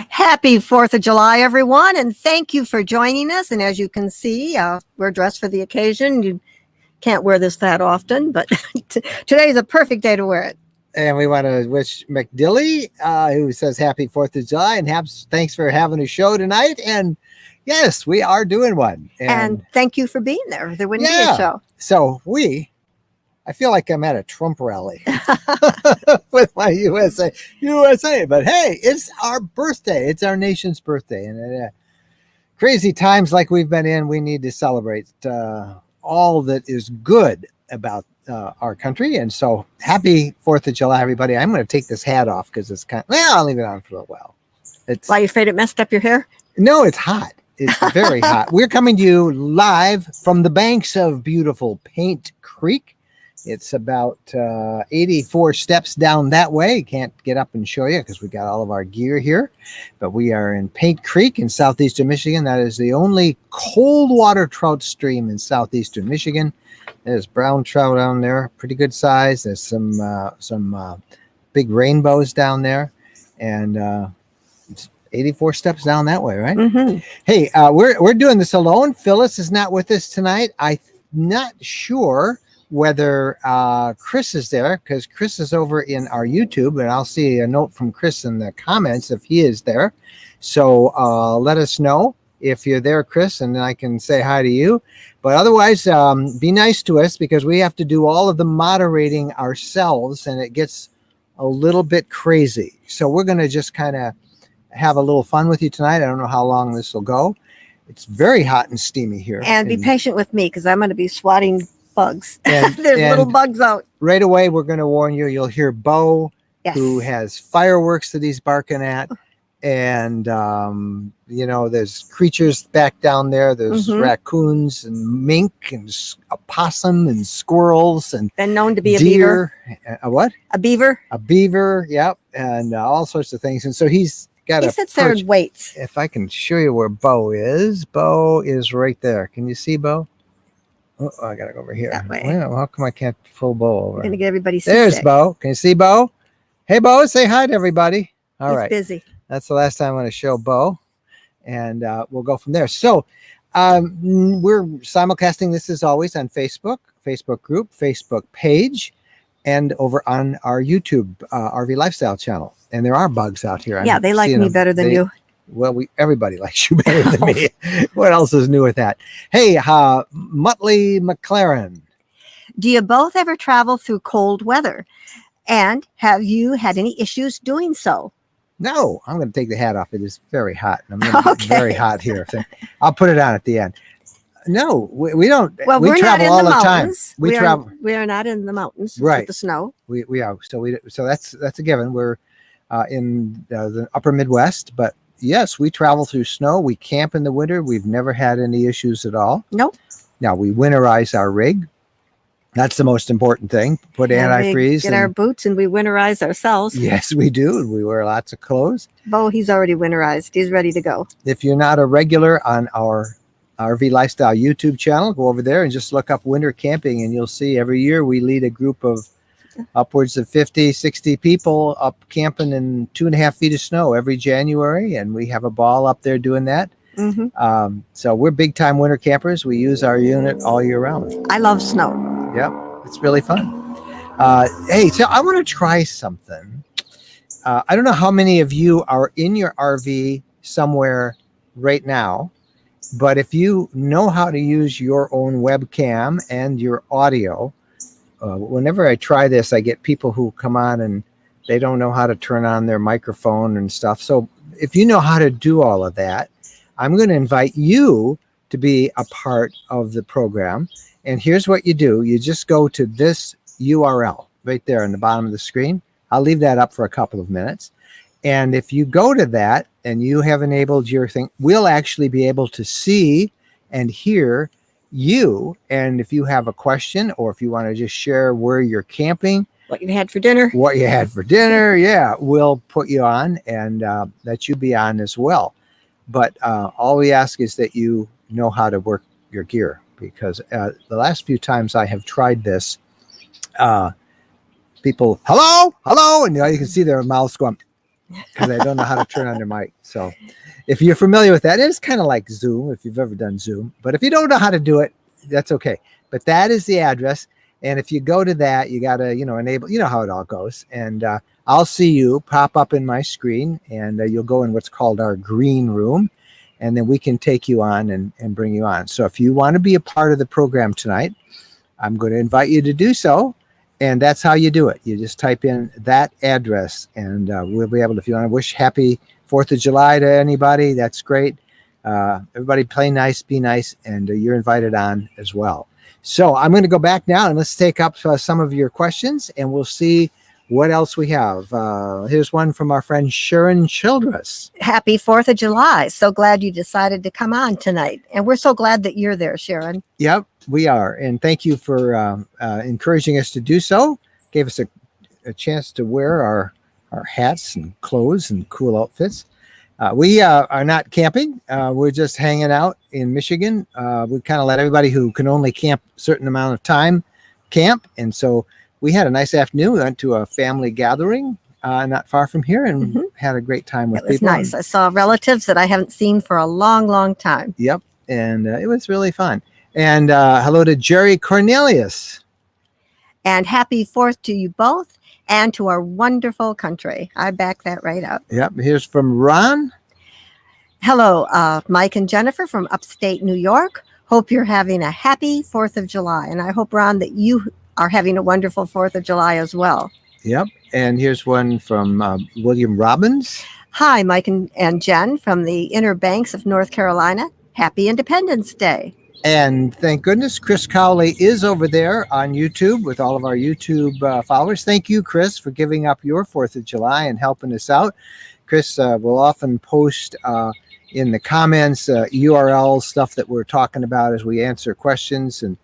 Happy 4th of July, everyone, and thank you for joining us. And as you can see, we're dressed for the occasion. You can't wear this that often, but today is a perfect day to wear it. And we want to wish McDilly, who says happy 4th of July, and thanks for having a show tonight. And yes, we are doing one. And thank you for being there. There wouldn't be a show. So I feel like I'm at a Trump rally with my USA. But hey, it's our birthday. It's our nation's birthday. And crazy times like we've been in, we need to celebrate all that is good about our country. And so happy 4th of July, everybody. I'm going to take this hat off because it's I'll leave it on for a while. Why, you afraid it messed up your hair? No, it's hot. It's very hot. We're coming to you live from the banks of beautiful Paint Creek. It's about 84 steps down that way. Can't get up and show you because we got all of our gear here. But we are in Paint Creek in southeastern Michigan. That is the only cold water trout stream in southeastern Michigan. There's brown trout down there, pretty good size. There's some big rainbows down there. And it's 84 steps down that way, right? Mm-hmm. Hey, we're doing this alone. Phyllis is not with us tonight. I'm not sure whether Chris is there, because Chris is over in our YouTube, and I'll see a note from Chris in the comments if he is there. So let us know if you're there, Chris, and I can say hi to you. But otherwise, be nice to us, because we have to do all of the moderating ourselves, and it gets a little bit crazy. So we're going to just kind of have a little fun with you tonight. I don't know how long this will go. It's very hot and steamy here. And be patient with me, because I'm going to be swatting bugs. There's little bugs out. Right away, we're going to warn you. You'll hear Bo, who has fireworks that he's barking at. And, there's creatures back down there. There's raccoons and mink and a possum and squirrels. And been known to be deer. A beaver. A what? A beaver. A beaver, yep. And all sorts of things. And so he sits there and waits. If I can show you where Bo is right there. Can you see Bo? Oh, I gotta go over here. That way. Well, how come I can't pull Bo over? I'm gonna get everybody seasick. There's Bo. Can you see Bo? Hey, Bo, say hi to everybody. All right. He's busy. That's the last time I'm going to show Bo, and we'll go from there. So we're simulcasting this as always on Facebook group, Facebook page, and over on our YouTube RV Lifestyle channel. And there are bugs out here. Yeah, they like me better than you. Well, everybody likes you better than me. What else is new with that? Hey, Muttley McLaren. Do you both ever travel through cold weather? And have you had any issues doing so? No, I'm going to take the hat off. It is very hot. I'm going to get very hot here. I'll put it on at the end. No, we don't. Well, we travel all the time. We travel. We are not in the mountains with the snow. We are. So that's a given. We're in the upper Midwest, but yes, we travel through snow. We camp in the winter. We've never had any issues at all. Nope. Now we winterize our rig. That's the most important thing. Put antifreeze. Get our boots and we winterize ourselves. Yes, we do. We wear lots of clothes. Bo, he's already winterized. He's ready to go. If you're not a regular on our RV Lifestyle YouTube channel, go over there and just look up winter camping, and you'll see every year we lead a group of upwards of 50, 60 people up camping in 2.5 feet of snow every January. And we have a ball up there doing that. Mm-hmm. So we're big time winter campers. We use our unit all year round. I love snow. Yep, it's really fun. Hey, so I want to try something. I don't know how many of you are in your RV somewhere right now, but if you know how to use your own webcam and your audio, whenever I try this, I get people who come on and they don't know how to turn on their microphone and stuff. So if you know how to do all of that, I'm going to invite you to be a part of the program. And here's what you do. You just go to this URL right there on the bottom of the screen. I'll leave that up for a couple of minutes. And if you go to that and you have enabled your thing, we'll actually be able to see and hear you. And if you have a question, or if you want to just share where you're camping, what you had for dinner, yeah, we'll put you on and let you be on as well. But all we ask is that you know how to work your gear, because the last few times I have tried this, people, hello, and you can see their mouths going because they don't know how to turn on their mic. So if you're familiar with that, it's kind of like Zoom if you've ever done Zoom. But if you don't know how to do it, that's okay. But that is the address. And if you go to that, you got to, enable, how it all goes. And I'll see you pop up in my screen, and you'll go in what's called our green room. And then we can take you on and bring you on. So if you want to be a part of the program tonight, I'm going to invite you to do so. And that's how you do it. You just type in that address, and we'll be able to, if you want to wish happy 4th of July to anybody, that's great. Everybody play nice, be nice, and you're invited on as well. So I'm going to go back now, and let's take up some of your questions, and we'll see what else we have. Here's one from our friend Sharon Childress. Happy 4th of July. So glad you decided to come on tonight. And we're so glad that you're there, Sharon. Yep, we are. And thank you for encouraging us to do so. Gave us a chance to wear our hats and clothes and cool outfits. We are not camping. We're just hanging out in Michigan. We kind of let everybody who can only camp a certain amount of time camp. And so we had a nice afternoon. We went to a family gathering not far from here and had a great time with people. It was nice. I saw relatives that I haven't seen for a long, long time. Yep. And it was really fun. And hello to Jerry Cornelius. And happy 4th to you both and to our wonderful country. I back that right up. Yep. Here's from Ron. Hello, Mike and Jennifer from upstate New York. Hope you're having a happy 4th of July. And I hope, Ron, that you are having a wonderful 4th of July as well. Yep. And here's one from William Robbins. Hi, Mike and Jen from the Inner Banks of North Carolina. Happy Independence Day. And thank goodness Chris Cowley is over there on YouTube with all of our YouTube followers. Thank you, Chris, for giving up your 4th of July and helping us out. Chris will often post in the comments URL stuff that we're talking about as we answer questions. And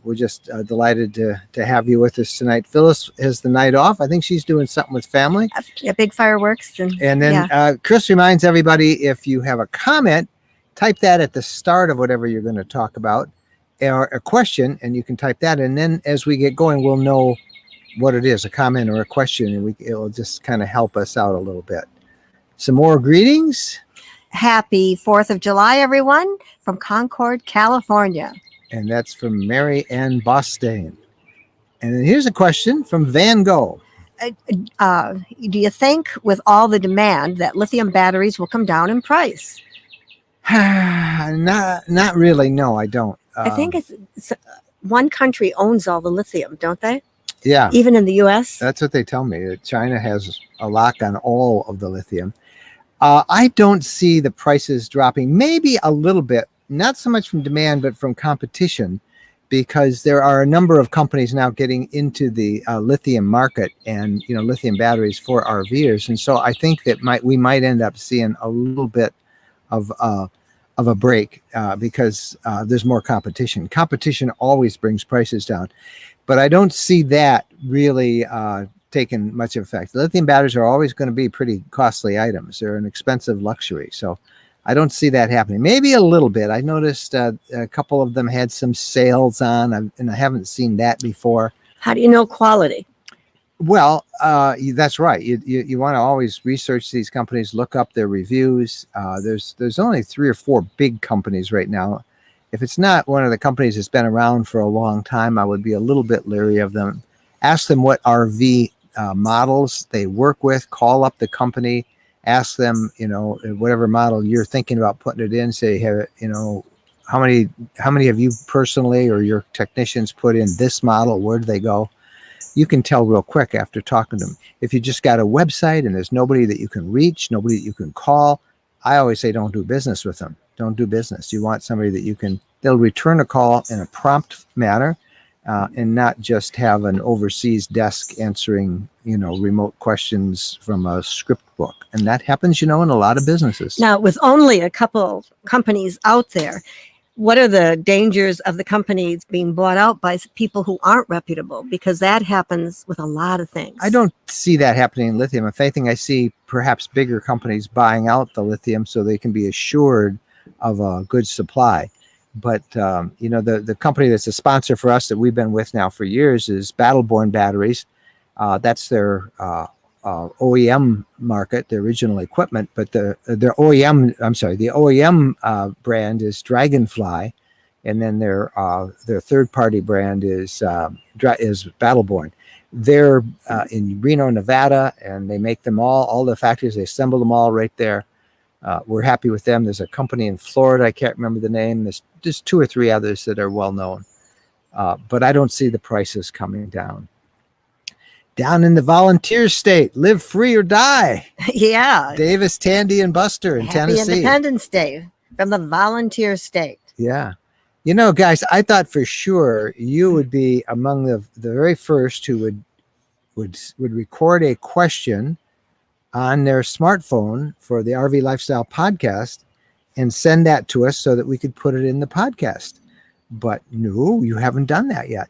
we're just delighted to have you with us tonight. Phyllis has the night off. I think she's doing something with family. Yeah, big fireworks. And then Chris reminds everybody, if you have a comment, type that at the start of whatever you're going to talk about, or a question, and you can type that. And then as we get going, we'll know what it is, a comment or a question, and it'll just kind of help us out a little bit. Some more greetings. Happy 4th of July, everyone, from Concord, California. And that's from Mary Ann Bostain. And then here's a question from Van Gogh. Do you think with all the demand that lithium batteries will come down in price? Not really. No, I don't. I think it's one country owns all the lithium, don't they? Yeah. Even in the U.S.? That's what they tell me. China has a lock on all of the lithium. I don't see the prices dropping. Maybe a little bit. Not so much from demand, but from competition, because there are a number of companies now getting into the lithium market and lithium batteries for RVers, and so I think that we might end up seeing a little bit of a break because there's more competition. Competition always brings prices down, but I don't see that really taking much effect. Lithium batteries are always going to be pretty costly items. They're an expensive luxury, so I don't see that happening. Maybe a little bit. I noticed a couple of them had some sales on, and I haven't seen that before. How do you know quality? Well, that's right. You want to always research these companies, look up their reviews. There's only 3 or 4 big companies right now. If it's not one of the companies that's been around for a long time, I would be a little bit leery of them. Ask them what RV models they work with. Call up the company. Ask them, whatever model you're thinking about putting it in. Say, how many have you personally or your technicians put in this model? Where do they go? You can tell real quick after talking to them. If you just got a website and there's nobody that you can reach, nobody that you can call, I always say don't do business with them. Don't do business. You want somebody that they'll return a call in a prompt manner and not just have an overseas desk answering, remote questions from a script book. And that happens, in a lot of businesses. Now, with only a couple companies out there, what are the dangers of the companies being bought out by people who aren't reputable? Because that happens with a lot of things. I don't see that happening in lithium. If anything, I see perhaps bigger companies buying out the lithium so they can be assured of a good supply. But, the company that's a sponsor for us that we've been with now for years is Battleborn Batteries. That's their OEM market, the original equipment. But their OEM brand is Dragonfly, and then their third party brand is Battleborn. They're in Reno, Nevada, and they make them all the factories. They assemble them all right there. We're happy with them. There's a company in Florida. I can't remember the name. There's just 2 or 3 others that are well known. But I don't see the prices coming down. Down in the volunteer state, live free or die. Yeah. Davis, Tandy, and Buster in Happy Tennessee. Independence Day from the volunteer state. Yeah. You know, guys, I thought for sure you would be among the very first who would record a question on their smartphone for the RV Lifestyle podcast and send that to us so that we could put it in the podcast. But no, you haven't done that yet.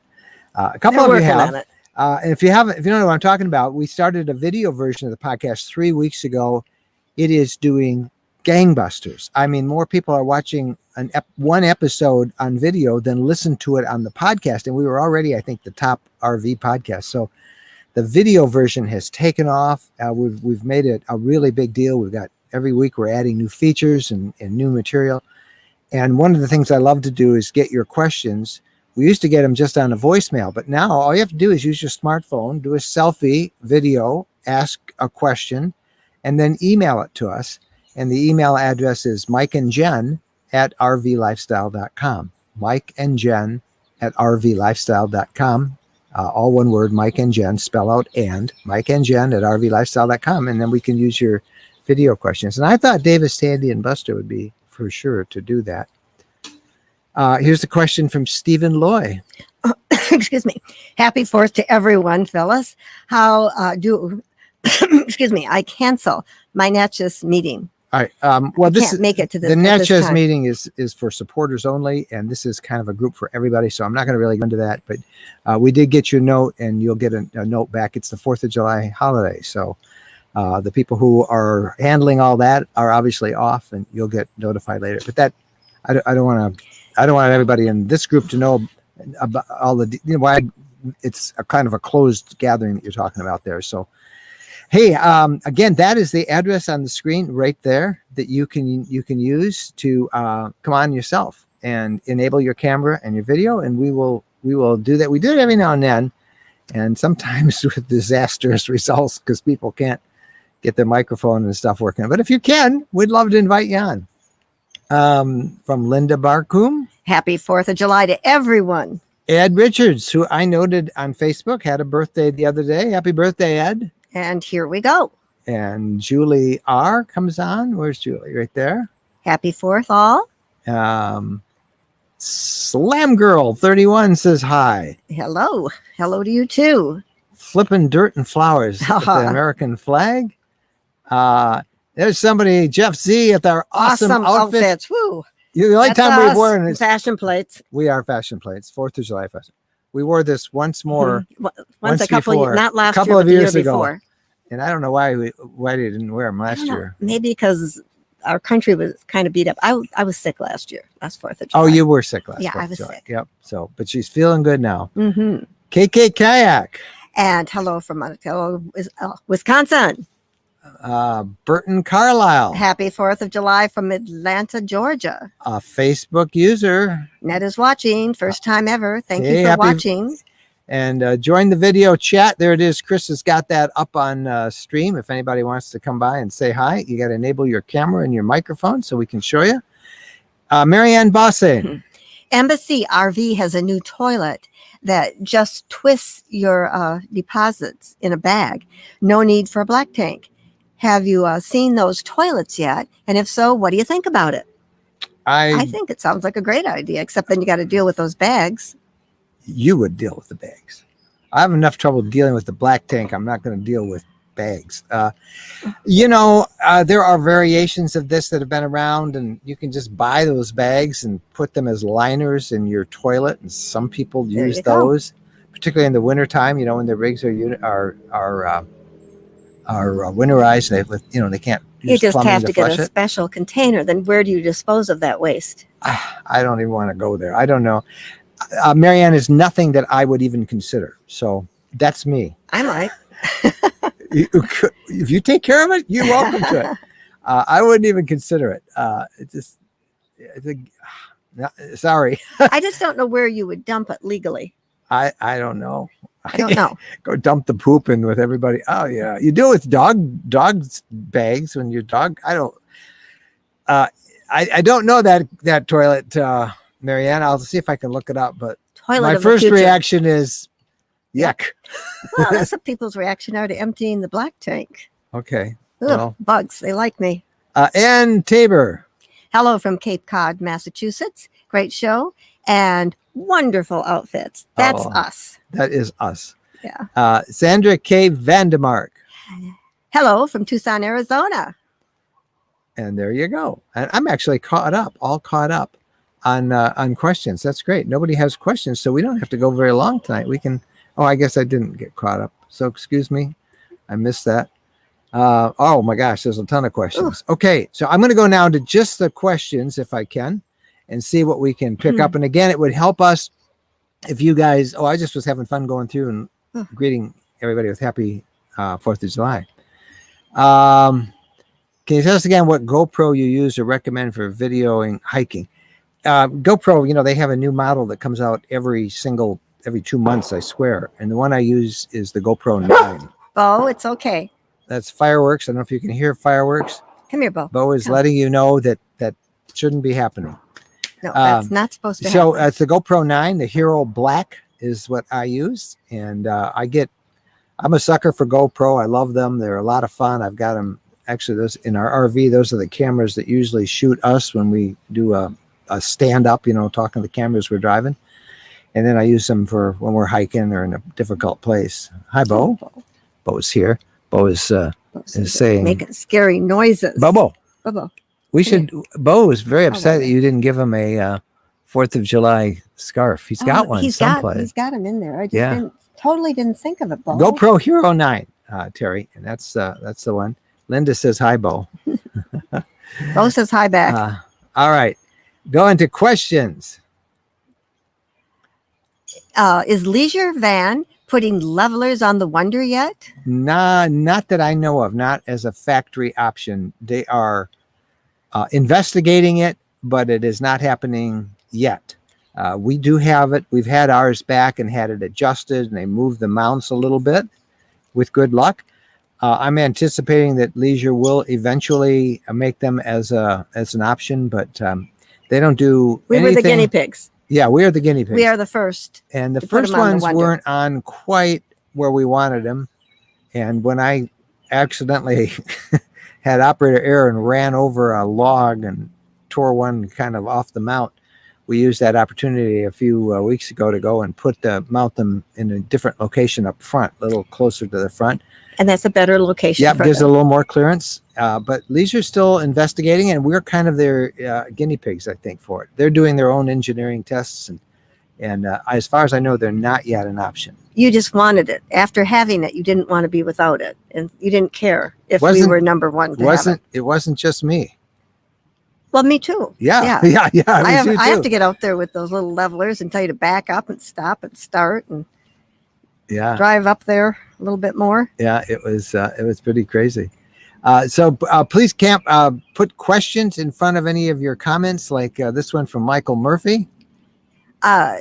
A couple of you have. And if you don't know what I'm talking about, we started a video version of the podcast 3 weeks ago. It is doing gangbusters. I mean, more people are watching one episode on video than listen to it on the podcast. And we were already, I think, the top RV podcast. So the video version has taken off. We've made it a really big deal. We've got every week we're adding new features and new material. And one of the things I love to do is get your questions. We used to get them just on a voicemail, but now all you have to do is use your smartphone, do a selfie video, ask a question, and then email it to us. And the email address is mikeandjen@rvlifestyle.com. mikeandjen@rvlifestyle.com. All one word, Mike and Jen, spell out and, mikeandjen@rvlifestyle.com. And then we can use your video questions. And I thought Davis, Tandy, and Buster would be for sure to do that. Here's a question from Stephen Loy. Excuse me. Happy 4th to everyone, Phyllis. How excuse me, I cancel my Natchez meeting. All right. Well, I can't make it to the Natchez meeting is for supporters only, and this is kind of a group for everybody. So I'm not going to really go into that, but we did get your note, and you'll get a note back. It's the 4th of July holiday, so the people who are handling all that are obviously off, and you'll get notified later. But that I don't want everybody in this group to know about all the why it's a kind of a closed gathering that you're talking about there. So. Hey, again, that is the address on the screen right there that you can use to come on yourself and enable your camera and your video, and we will do that. We do it every now and then, and sometimes with disastrous results because people can't get their microphone and stuff working. But if you can, we'd love to invite you on. From Linda Barkum. Happy 4th of July to everyone. Ed Richards, who I noted on Facebook, had a birthday the other day. Happy birthday, Ed. And here we go. And Julie R comes on. Where's Julie? Right there. Happy 4th, all. Slam Girl 31 says hi. Hello. Hello to you too. Flipping dirt and flowers with the American flag. There's somebody, Jeff Z, at our awesome outfits. Woo. The only time we've worn is fashion plates. We are fashion plates. 4th of July fashion. We wore this once more. Once a couple before, not last couple year, of but years the year ago. before. And I don't know why they didn't wear them last year. Maybe because our country was kind of beat up. I was sick last 4th of July. Oh, you were sick last year. Yeah, I was sick. Yep. So, but she's feeling good now. Mm-hmm. KK Kayak. And hello from Monticello, Wisconsin. Burton Carlisle. Happy 4th of July from Atlanta, Georgia. A Facebook user. Ned is watching. First time ever. Thank you for watching. And join the video chat. There it is. Chris has got that up on stream. If anybody wants to come by and say hi, you got to enable your camera and your microphone so we can show you. Marianne Bossing. Embassy RV has a new toilet that just twists your deposits in a bag. No need for a black tank. Have you seen those toilets yet? And if so, what do you think about it? I think it sounds like a great idea, except then you got to deal with those bags. You would deal with the bags. I have enough trouble dealing with the black tank. I'm not going to deal with bags. There are variations of this that have been around, and you can just buy those bags and put them as liners in your toilet. And some people use those, particularly in the wintertime, when the rigs are winterized. They can't use you just have to get a it. special container. Then where do you dispose of that waste? I don't even want to go there. I don't know. Marianne is nothing that I would even consider. So That's me. I might. If you take care of it, you're welcome to it. I wouldn't even consider it. I think, sorry. I just don't know where you would dump it legally. I don't know. I don't know. Go dump the poop in with everybody. Oh yeah, you do it with dog's bags when your dog. I don't. I don't know that toilet, Marianne. I'll see if I can look it up. But Toilet my of the first future. reaction is yuck. Well, that's what people's reaction are to emptying the black tank. Okay. Ugh, Well. bugs. They like me. Ann Tabor. Hello from Cape Cod, Massachusetts. Great show and wonderful outfits. That's us. That is us. Yeah. Sandra K. Vandemark. Hello from Tucson, Arizona. And there you go. And I'm actually all caught up on questions. That's great. Nobody has questions, so we don't have to go very long tonight. We can. Oh, I guess I didn't get caught up. So excuse me, I missed that. Oh my gosh, there's a ton of questions. Ooh. Okay, so I'm going to go now to just the questions if I can, and see what we can pick up. And again, it would help us if you guys. Oh, I just was having fun going through and greeting everybody with happy 4th of July. Can you tell us again what GoPro you use or recommend for videoing hiking? GoPro, they have a new model that comes out every 2 months, I swear. And the one I use is the GoPro 9. Bo, it's okay. That's fireworks. I don't know if you can hear fireworks. Come here, Bo. Bo is letting you know that shouldn't be happening. No, that's not supposed to happen. So it's the GoPro 9, the Hero Black is what I use. And I'm a sucker for GoPro. I love them. They're a lot of fun. I've got them. Actually, those in our RV, those are the cameras that usually shoot us when we do a stand up, talking to the cameras we're driving. And then I use them for when we're hiking or in a difficult place. Hi, Bo. Bo's here. Bo is saying, making scary noises. Bo. We should. Here. Bo is very upset that you didn't give him a 4th of July scarf. He's got one someplace. He's got him in there. I just totally didn't think of it, Bo. GoPro Hero 9, Terry, and that's the one. Linda says hi, Bo. Bo says hi back. All right. Go into questions. Is Leisure Van putting levelers on the Wonder yet? Nah, not that I know of. Not as a factory option. They are investigating it, but it is not happening yet. We do have it. We've had ours back and had it adjusted, and they moved the mounts a little bit with good luck. I'm anticipating that Leisure will eventually make them as an option, but they don't do anything. We were the guinea pigs. Yeah, we are the guinea pigs. We are the first. And the first ones weren't on quite where we wanted them. And when I accidentally had operator error and ran over a log and tore one kind of off the mount, we used that opportunity a few weeks ago to go and mount them in a different location up front, a little closer to the front. And that's a better location. Yeah, gives a little more clearance. But Leisure's still investigating, and we're kind of their guinea pigs, I think, for it. They're doing their own engineering tests, and as far as I know, they're not yet an option. You just wanted it. After having it, you didn't want to be without it, and you didn't care if we were number one. It wasn't just me. Well, me too. Yeah. I have to get out there with those little levelers and tell you to back up and stop and start and drive up there a little bit more. Yeah, it was pretty crazy. So please put questions in front of any of your comments, like this one from Michael Murphy.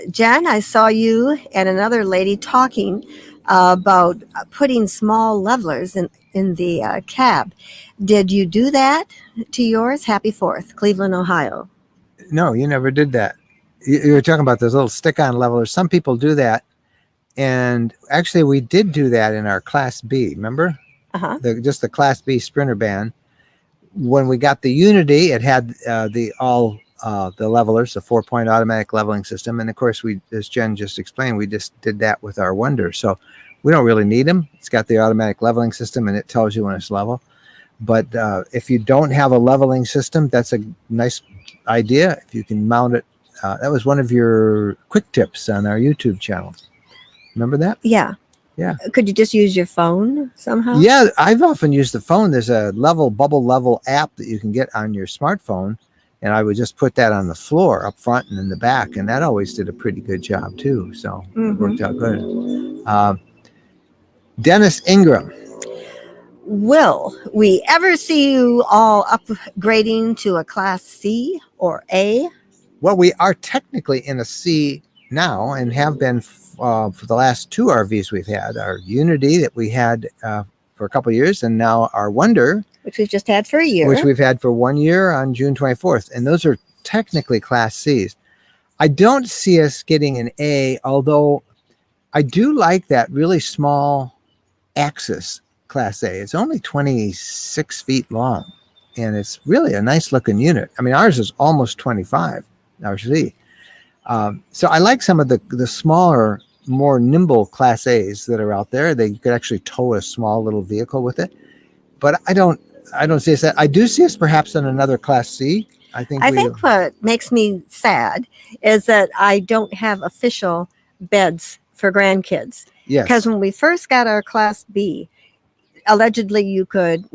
Jen, I saw you and another lady talking about putting small levelers in the cab. Did you do that to yours? Happy 4th, Cleveland, Ohio. No, you never did that. You were talking about those little stick-on levelers. Some people do that. And actually, we did do that in our Class B, remember? Just the Class B Sprinter van. When we got the Unity, it had the levelers, the 4-point automatic leveling system. And of course, as Jen just explained, we just did that with our Wonder. So we don't really need them. It's got the automatic leveling system, and it tells you when it's level. But if you don't have a leveling system, that's a nice idea. If you can mount it. That was one of your quick tips on our YouTube channel. Remember that? Yeah. Could you just use your phone somehow? Yeah, I've often used the phone. There's a bubble level app that you can get on your smartphone, and I would just put that on the floor up front and in the back, and that always did a pretty good job too. So it worked out good. Dennis Ingram. Will we ever see you all upgrading to a Class C or A? Well, we are technically in a C now and have been for the last two RVs we've had. Our Unity that we had for a couple of years, and now our Wonder, Which we've just had for a year. which we've had for 1 year on June 24th. And those are technically Class Cs. I don't see us getting an A, although I do like that really small Axis Class A. It's only 26 feet long, and it's really a nice looking unit. I mean, ours is almost 25, our C. So I like some of the smaller, more nimble Class A's that are out there. They could actually tow a small little vehicle with it. But I don't see us that. I do see us perhaps in another Class C. I think what makes me sad is that I don't have official beds for grandkids. yes. Because when we first got our Class B, allegedly you could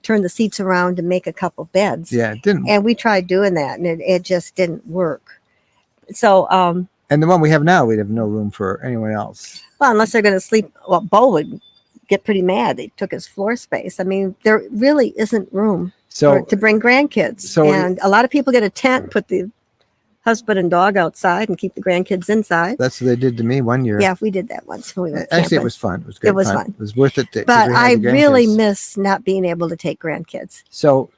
turn the seats around and make a couple beds. Yeah, it didn't. And we tried doing that, and it just didn't work. So, And the one we have now, we'd have no room for anyone else. well, unless they're going to sleep, well, Bo would get pretty mad. They took his floor space. I mean, there really isn't room So to bring grandkids. And a lot of people get a tent, put the husband and dog outside, and keep the grandkids inside. that's what they did to me 1 year. Yeah, we did that once when we went Actually, camping. it was fun. It was good. It was fun. It was worth it. But I really miss. miss not being able to take grandkids. So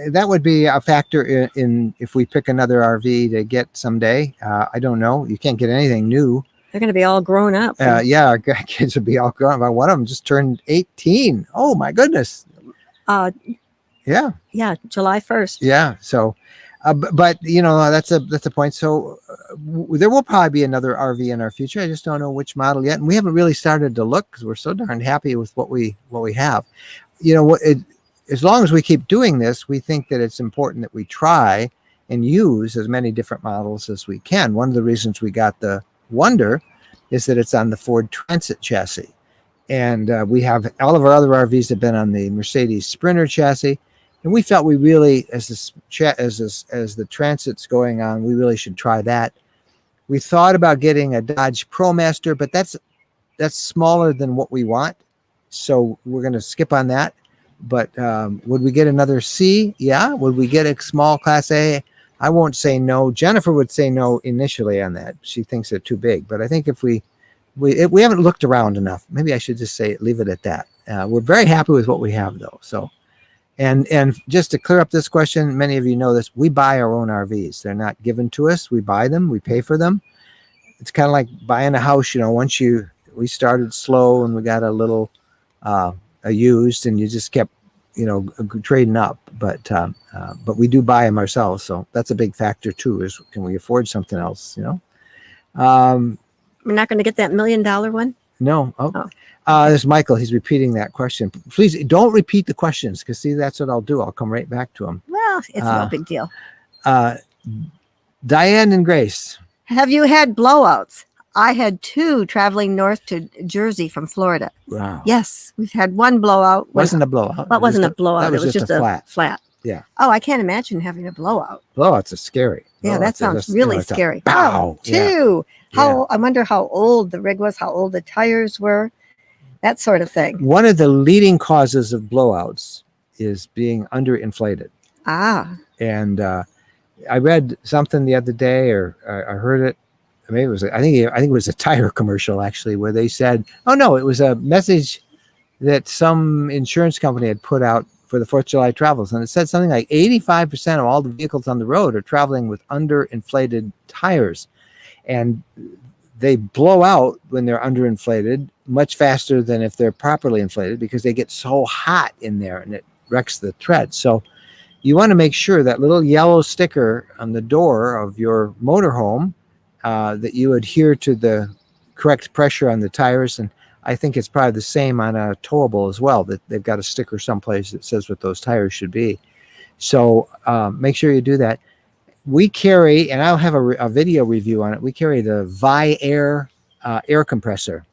that would be a factor in if we pick another RV to get someday. I don't know. You can't get anything new. They're going to be all grown up. Yeah, our grandkids would be all grown up. One of them just turned 18. Oh my goodness. Yeah. Yeah, July 1st. Yeah. So, but you know, that's a point. So there will probably be another RV in our future. I just don't know which model yet, and we haven't really started to look because we're so darn happy with what we have. You know, as long as we keep doing this, we think that it's important that we try and use as many different models as we can. One of the reasons we got the Wonder is that it's on the Ford Transit chassis, and we have all of our other RVs have been on the Mercedes Sprinter chassis. And we felt we really, as the Transit's going on, we really should try that. We thought about getting a Dodge ProMaster, but that's smaller than what we want, so we're going to skip on that. But would we get another C? Yeah. Would we get a small Class A? I won't say no. Jennifer would say no initially on that. She thinks they're too big. But I think if we haven't looked around enough, maybe I should just leave it at that. We're very happy with what we have, though. So. And just to clear up this question, many of you know this, we buy our own RVs. They're not given to us. We buy them. We pay for them. It's kind of like buying a house. You know, we started slow and we got a little a used, and you just kept, you know, trading up. But we do buy them ourselves. So that's a big factor too, is can we afford something else, you know? We're not going to get that $1 million one? No. There's Michael. He's repeating that question. Please don't repeat the questions, because see, that's what I'll do. I'll come right back to them. Well, it's no big deal. Diane and Grace. Have you had blowouts? I had 2 traveling north to Jersey from Florida. Wow. Yes, we've had one blowout. Wasn't a blowout. Well, it wasn't a blowout. It was just a flat. Yeah. Oh, I can't imagine having a blowout. Blowouts are scary. Yeah, that sounds really scary. Pow. 2. Yeah. I wonder how old the rig was, how old the tires were, that sort of thing. One of the leading causes of blowouts is being underinflated. And I read something the other day, or I heard it. Maybe it was. I think it was a tire commercial actually, where they said, "Oh no, it was a message that some insurance company had put out for the 4th of July travels, and it said something like 85% of all the vehicles on the road are traveling with underinflated tires, and they blow out when they're underinflated much faster than if they're properly inflated, because they get so hot in there and it wrecks the tread." So you want to make sure that little yellow sticker on the door of your motorhome, that you adhere to the correct pressure on the tires. And I think it's probably the same on a towable as well, that they've got a sticker someplace that says what those tires should be. So make sure you do that. We carry, and I'll have a video review on it, we carry the Vi-Air air compressor.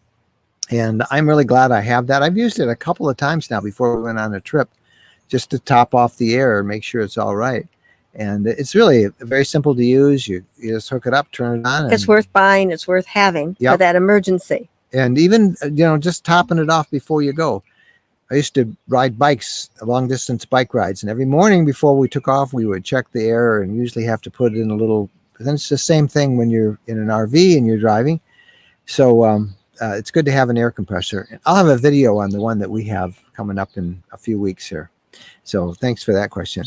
And I'm really glad I have that. I've used it a couple of times now before we went on a trip, just to top off the air and make sure it's all right. And it's really very simple to use. You just hook it up, turn it on. It's worth buying. It's worth having for that emergency. And even, just topping it off before you go. I used to ride bikes, long distance bike rides. And every morning before we took off, we would check the air and usually have to put it in a little, but then it's the same thing when you're in an RV and you're driving. So it's good to have an air compressor. And I'll have a video on the one that we have coming up in a few weeks here. So thanks for that question.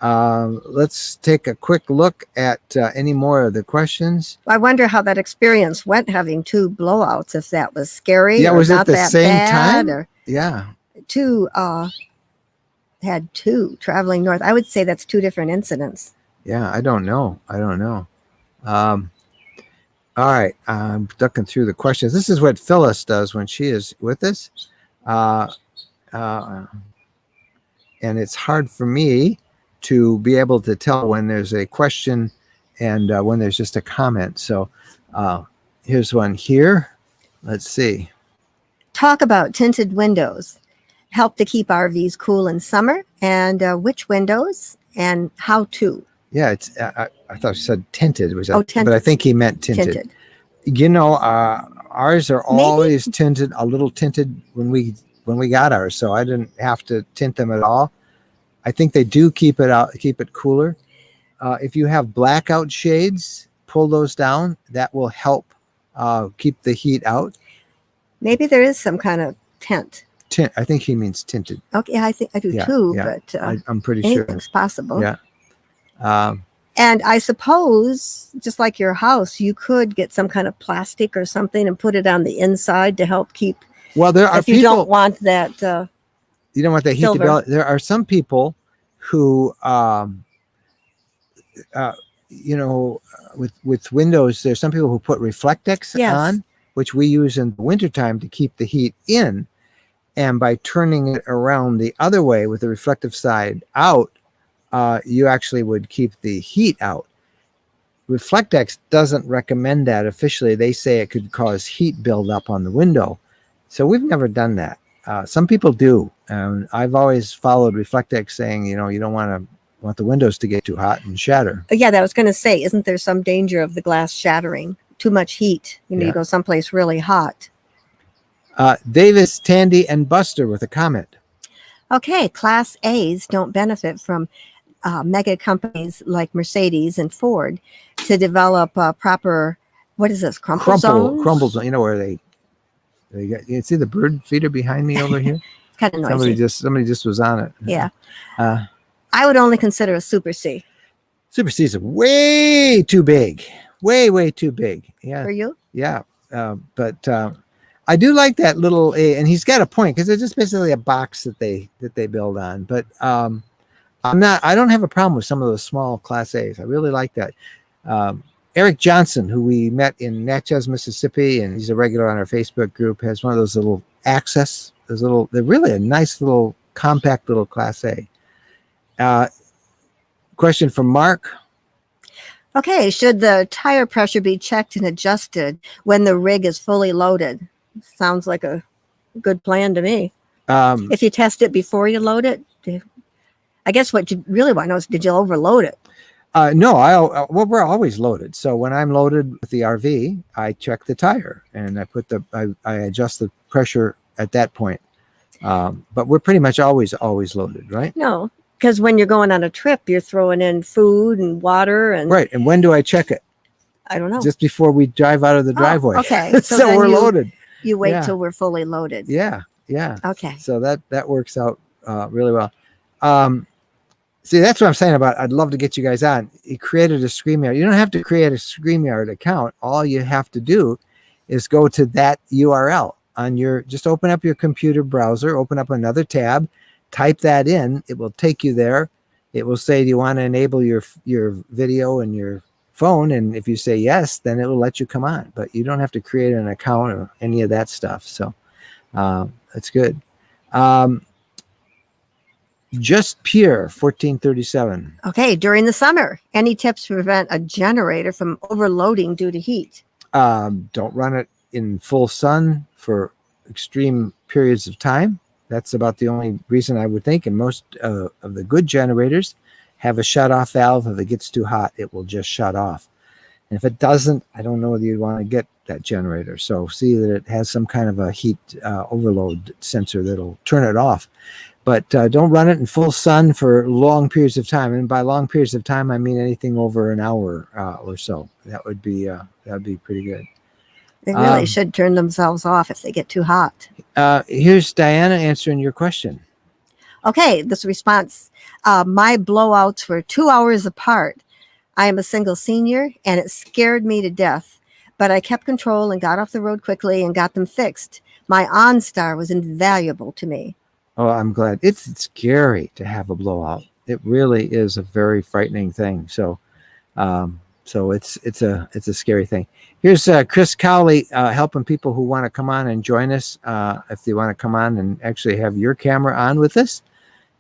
Let's take a quick look at any more of the questions. I wonder how that experience went, having 2 blowouts, if that was scary. Yeah, or was it not the that same bad, time? Or Yeah. had 2 traveling north. I would say that's 2 different incidents. Yeah, I don't know. All right, I'm looking through the questions. This is what Phyllis does when she is with us. And it's hard for me to be able to tell when there's a question and when there's just a comment. So here's one here. Let's see. Talk about tinted windows. Help to keep RVs cool in summer, and which windows and how to. Yeah, it's. I thought you said tinted. Tinted. But I think he meant tinted. Ours are always tinted, a little tinted when we got ours, so I didn't have to tint them at all. I think they do keep it cooler. If you have blackout shades, pull those down. That will help keep the heat out. Maybe there is some kind of tint. Tint. I think he means tinted. Okay, I think I do too, but I'm pretty sure anything's possible. Yeah. And I suppose, just like your house, you could get some kind of plastic or something and put it on the inside to help keep. Well, there are if you don't want that. You don't want that heat to build. There are some people who, with windows, there's some people who put Reflectex on, which we use in the wintertime to keep the heat in. And by turning it around the other way with the reflective side out, you actually would keep the heat out. Reflectex doesn't recommend that officially. They say it could cause heat buildup on the window. So we've never done that. Some people do. I've always followed Reflectex saying, you don't want the windows to get too hot and shatter. Yeah, that was going to say, isn't there some danger of the glass shattering? Too much heat. You go someplace really hot. Davis, Tandy, and Buster with a comment. Okay, Class A's don't benefit from mega companies like Mercedes and Ford to develop proper, what is this, crumple zones? Crumble zone, where they got, you see the bird feeder behind me over here? It's kind of noisy. Somebody just was on it. Yeah. I would only consider a Super C. Super C is way too big. Way too big. Yeah. For you? Yeah. But I do like that little A, and he's got a point, because it's just basically a box that they build on. But I don't have a problem with some of those small Class A's. I really like that. Eric Johnson, who we met in Natchez, Mississippi, and he's a regular on our Facebook group, has one of those little Access. They're really a nice little compact little Class A. Question from Mark. Okay, should the tire pressure be checked and adjusted when the rig is fully loaded? Sounds like a good plan to me. If you test it before you load it, I guess what you really want to know is, did you overload it? No, we're always loaded. So when I'm loaded with the RV, I check the tire and I adjust the pressure at that point. But we're pretty much always loaded, right? No, because when you're going on a trip, you're throwing in food and water and. Right. And when do I check it? I don't know. Just before we drive out of the driveway. Okay. So we're loaded. You wait till we're fully loaded. Yeah. Okay. So that works out really well. See, that's what I'm saying about, I'd love to get you guys on. You created a StreamYard. You don't have to create a StreamYard account. All you have to do is go to that URL on just open up your computer browser, open up another tab, type that in. It will take you there. It will say, do you want to enable your video and your phone? And if you say yes, then it will let you come on. But you don't have to create an account or any of that stuff. So that's good. Just Pure 1437. Okay, during the summer, any tips to prevent a generator from overloading due to heat? Don't run it in full sun for extreme periods of time. That's about the only reason I would think. And most of the good generators have a shut-off valve. If it gets too hot, it will just shut off. And if it doesn't, I don't know whether you'd want to get that generator. So see that it has some kind of a heat overload sensor that'll turn it off. But don't run it in full sun for long periods of time. And by long periods of time, I mean anything over an hour or so. That would be pretty good. They really should turn themselves off if they get too hot. Here's Diana answering your question. Okay, this response. My blowouts were 2 hours apart. I am a single senior, and it scared me to death. But I kept control and got off the road quickly and got them fixed. My OnStar was invaluable to me. Oh, I'm glad. It's scary to have a blowout. It really is a very frightening thing. So it's a scary thing. Here's Chris Cowley helping people who want to come on and join us. If they want to come on and actually have your camera on with us.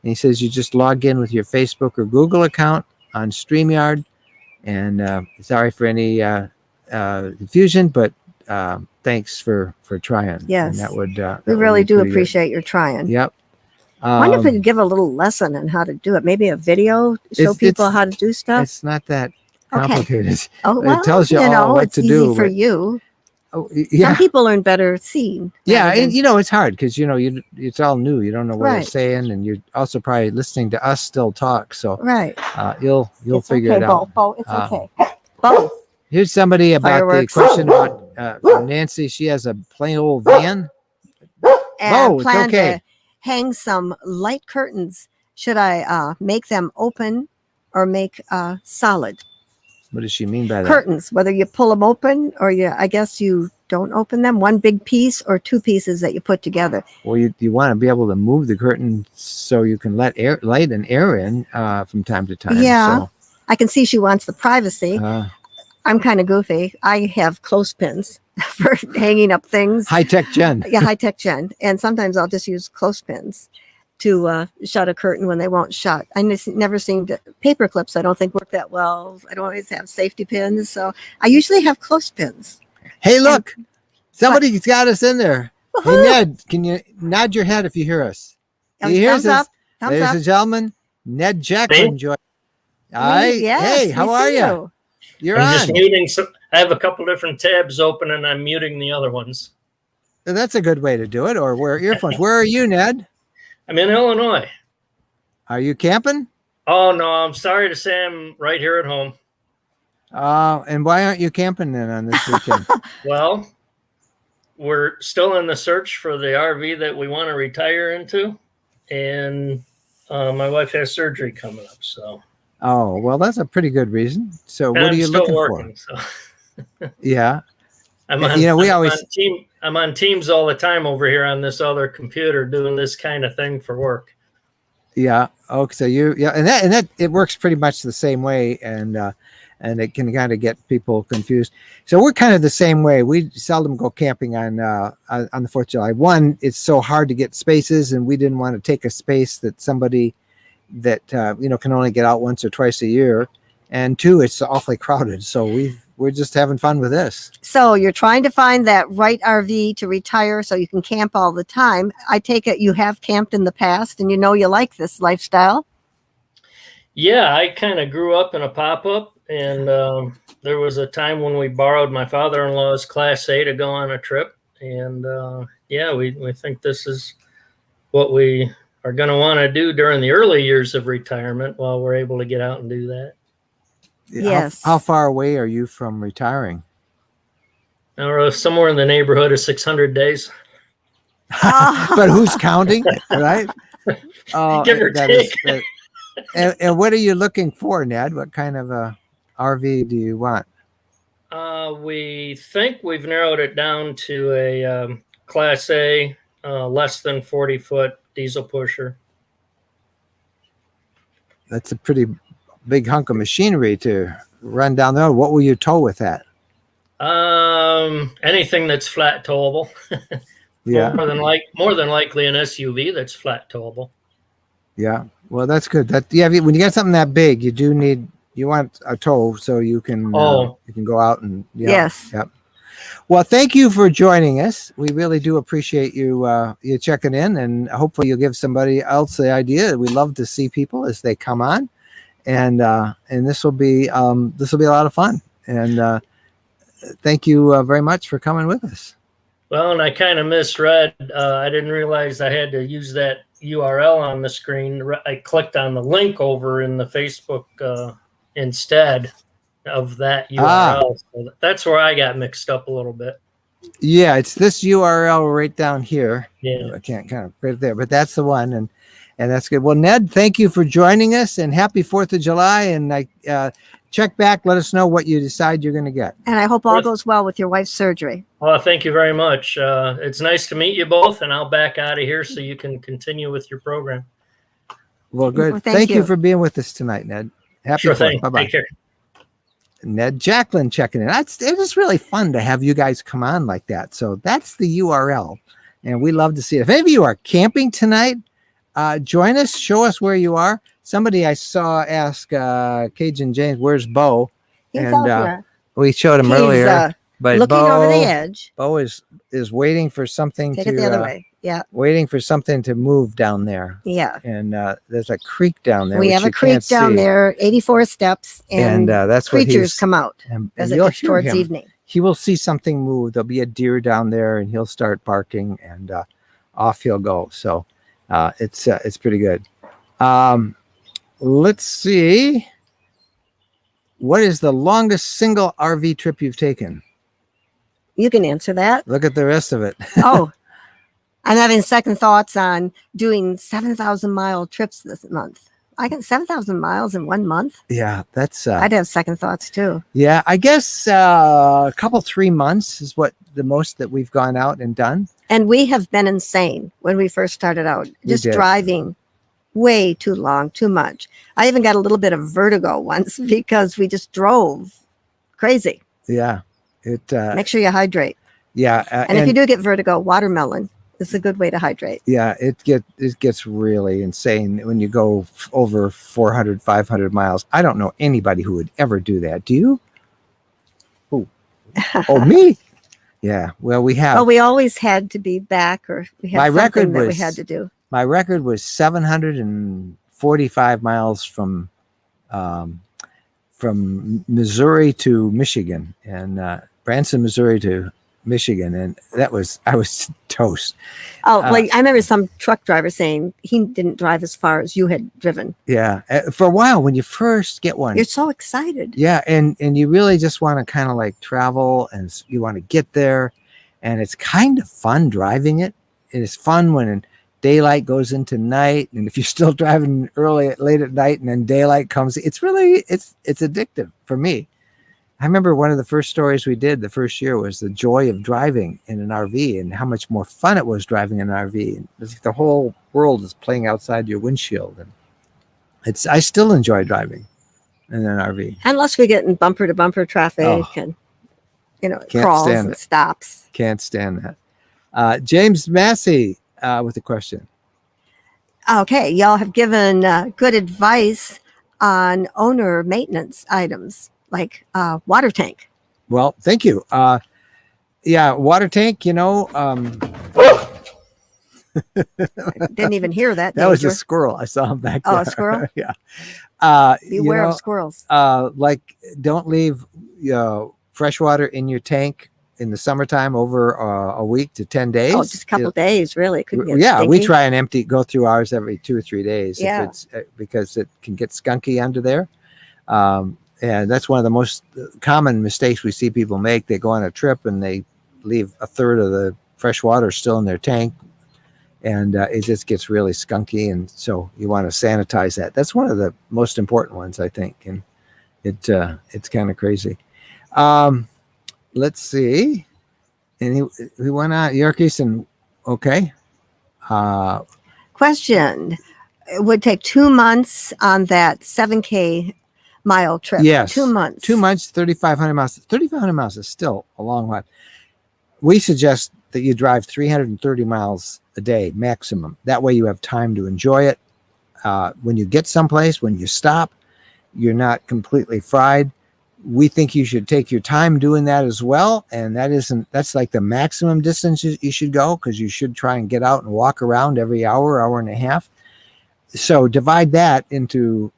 And he says you just log in with your Facebook or Google account on StreamYard. And sorry for any confusion, but thanks for trying. Yes, and that would we really do appreciate your trying. Yep. I wonder if we could give a little lesson on how to do it. Maybe a video, show people how to do stuff. It's not that complicated. Okay. Oh, well, it tells you all what to do. It's easy for you. Oh, yeah. Some people learn better seeing. Yeah, and it's hard because it's all new. You don't know what Right. you're saying, and you're also probably listening to us still talk. So Right. You'll It's figure okay, it out. Bo. It's okay. Bo. Here's somebody about Fireworks. the question about from Nancy. She has a plain old van. And it's plan okay. to hang some light curtains. Should I make them open or make solid What does she mean by that? curtains? Whether you pull them open or I guess you don't open them. One big piece or two pieces that you put together. Well, you want to be able to move the curtain so you can let light and air in from time to time. Yeah. So, I can see she wants the privacy. I'm kind of goofy. I have clothespins for hanging up things. high-tech Jen. Yeah, high-tech Jen. And sometimes I'll just use clothespins to shut a curtain when they won't shut. I never seemed paper clips. I don't think work that well. I don't always have safety pins. So I usually have clothespins. Hey, look, somebody's got us in there. Hey, Ned, can you nod your head if you hear us? Do you hear Thumbs us? up. Thumbs Ladies up. and gentlemen, Ned Jackson joined. Yes, Hey, how we are see you? You're I'm on. just muting. I have a couple different tabs open, and I'm muting the other ones. That's a good way to do it. Or wear earphones. Where are you, Ned? I'm in Illinois. Are you camping? Oh no, I'm sorry to say I'm right here at home. And why aren't you camping then on this weekend? Well, we're still in the search for the RV that we want to retire into, and my wife has surgery coming up. So. Oh, well, that's a pretty good reason. So, And what are you still looking working, for? So. Yeah. I'm on, I'm on Teams all the time over here on this other computer doing this kind of thing for work. Yeah. Okay. So and that it works pretty much the same way, and it can kind of get people confused. So we're kind of the same way. We seldom go camping on the 4th of July. One, it's so hard to get spaces, and we didn't want to take a space that somebody that can only get out once or twice a year, and two, it's awfully crowded. So we're just having fun with this. So you're trying to find that right RV to retire so you can camp all the time. I take it you have camped in the past and you like this lifestyle. Yeah, I kind of grew up in a pop-up, and there was a time when we borrowed my father-in-law's Class A to go on a trip. And we think this is what we are going to want to do during the early years of retirement while we're able to get out and do that. Yes. How far away are you from retiring? Or somewhere in the neighborhood of 600 days. But who's counting, right? Give or take. And what are you looking for, Ned? What kind of a RV do you want? We think we've narrowed it down to a Class A, less than 40-foot diesel pusher. That's a pretty big hunk of machinery to run down the road. What will you tow with that? Anything that's flat towable. Yeah. More than likely an SUV that's flat towable. Yeah. Well, that's good. When you got something that big, you want a tow so you can go out and Yes. Yep. Well, thank you for joining us. We really do appreciate you checking in, and hopefully you'll give somebody else the idea. We love to see people as they come on, and this will be a lot of fun. And thank you very much for coming with us. Well, and I kind of misread. I didn't realize I had to use that URL on the screen. I clicked on the link over in the Facebook instead of that URL. So that's where I got mixed up a little bit. Yeah, it's this URL right down here. Yeah. I can't kind of right there, but that's the one, and that's good. Well, Ned, thank you for joining us, and happy 4th of July. And check back, let us know what you decide you're going to get. And I hope all goes well with your wife's surgery. Well, thank you very much. It's nice to meet you both, and I'll back out of here so you can continue with your program. Well, good. Well, thank you for being with us tonight, Ned. Happy Sure 4th. thing. Bye-bye. Take care. Ned, Jacqueline checking in. It is really fun to have you guys come on like that. So that's the URL, and we love to see it. If any of you are camping tonight, join us. Show us where you are. Somebody I saw ask Cajun James, "Where's Bo?" He's and out here. we showed him earlier. But looking over the edge. Bo is waiting for something Take to it the other way. Yeah. waiting for something to move down there. Yeah. And there's a creek down there. We which have a you creek can't down see. there, 84 steps, and that's what creatures come out and as it you'll gets hear towards him. evening. He will see something move. There'll be a deer down there, and he'll start barking, and off he'll go. So it's pretty good. Let's see. What is the longest single RV trip you've taken? You can answer that. Look at the rest of it. Oh, I'm having second thoughts on doing 7,000-mile trips this month. I got 7,000 miles in 1 month. Yeah, that's. I'd have second thoughts too. Yeah, I guess a couple 3 months is what the most that we've gone out and done. And we have been insane when we first started out, just did. driving way too long, too much. I even got a little bit of vertigo once because we just drove crazy. Yeah, it. Make sure you hydrate. Yeah, And if you do get vertigo, watermelon is a good way to hydrate. Yeah, it gets really insane when you go over 400, 500 miles. I don't know anybody who would ever do that. Do you? Oh, me? Yeah. Well, we have. Well, we always had to be back, or we had something that we had to do. My record was 745 miles from Missouri to Michigan, and Branson, Missouri to Michigan, and I was toast. Oh, like I remember some truck driver saying he didn't drive as far as you had driven. Yeah, for a while when you first get one, you're so excited. Yeah, and you really just want to kind of like travel, and you want to get there, and it's kind of fun driving it. It is fun when daylight goes into night, and if you're still driving late at night, and then daylight comes, it's addictive for me. I remember one of the first stories we did the first year was the joy of driving in an RV and how much more fun it was driving in an RV. And it's like the whole world is playing outside your windshield. And I still enjoy driving in an RV. Unless we get in bumper to bumper traffic and, crawls and stops. Can't stand that. James Massey with a question. Okay. Y'all have given good advice on owner maintenance items. Like water tank. Well, thank you. Yeah, water tank, I didn't even hear that. That was a squirrel. I saw him back there. Oh, a squirrel? Yeah. Beware of squirrels. Like, don't leave fresh water in your tank in the summertime over a week to 10 days. Oh, just a couple days, really. It could get yeah, stinky. we try and go through ours every 2 or 3 days. Yeah. If it's, because it can get skunky under there. And that's one of the most common mistakes we see people make. They go on a trip and they leave a third of the fresh water still in their tank, and it just gets really skunky. And so you want to sanitize that. That's one of the most important ones, I think. And it's kind of crazy. Let's see. And he went on Yorkies and okay. Question. It would take 2 months on that 7K mile trip. Yes. 2 months. 2 months, 3,500 miles. 3,500 miles is still a long while. We suggest that you drive 330 miles a day maximum. That way you have time to enjoy it. When you get someplace, when you stop, you're not completely fried. We think you should take your time doing that as well. And that's like the maximum distance you should go, because you should try and get out and walk around every hour and a half. So divide that into